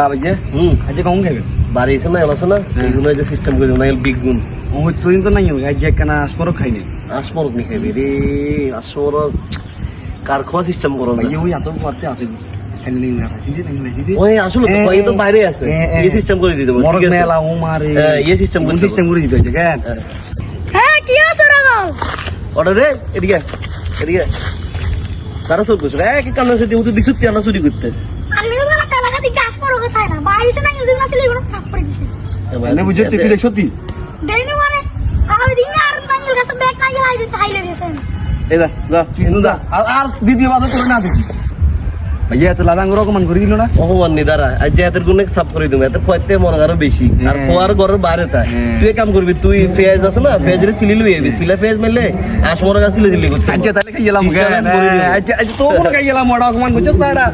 ভাইয়া আজকে কম খাবেন বাড়ি এসে না এলাছে না এইগুলো যে সিস্টেম করে না বিগ গুণ ওই তো তো নাই আজকে একখানা আসমারও খাইনি আসমরক নি খাইবে রে আসমরক কার খাওয়া সিস্টেম করো না ভাইয়া ওই এত পাতে আছে খাইলে নেই না খাইছি নেই না দিদি ওই আসলে তো কই তো বাইরে আছে এই সিস্টেম করে দিতে বল মরক মেলা ও মারে এই সিস্টেম করে সিস্টেম করে দিতে হচ্ছে কেন হ্যাঁ কি আছে রাগাও অর্ডার রে এদিকে এদিকে তারা সব কিছু এক কাম আছে তুই তো দিছু তেনা চুরি করতে আমি তো না টাকা দিয়ে কাজ করো কোথায় না বাইরে না ইউজ না ছিল এগুলো সাফ করে দিছে এনে বুঝছো তুই কি সত্যি দেইনি মানে আমি দিন আর তাঙ্গেল কাছে ব্যাগ না গেলে আইতে হাইলে গেছে এই দা যা তুই যা আর দ্বিতীয় বাদ করে না দেখি ভাইয়া তো লাদাঙ্গ রকমান করে দিল না অপমান নি দাঁড়া আজ যে এদের গুণে সাফ করে দিবে এত খোয়াতে মনে আরো বেশি আর খোয়ার ঘরের বাইরে তা তুই এক কাম করবি তুই পেঁয়াজ আছে না পেঁয়াজের সিলি লই আবি সিলা পেঁয়াজ মেলে আসমরা গাছ সিলি দিলি করতে আচ্ছা তাহলে খাই গেলাম আচ্ছা আচ্ছা তো কোনো খাই গেলাম ওটা রকমান বুঝছস না এটা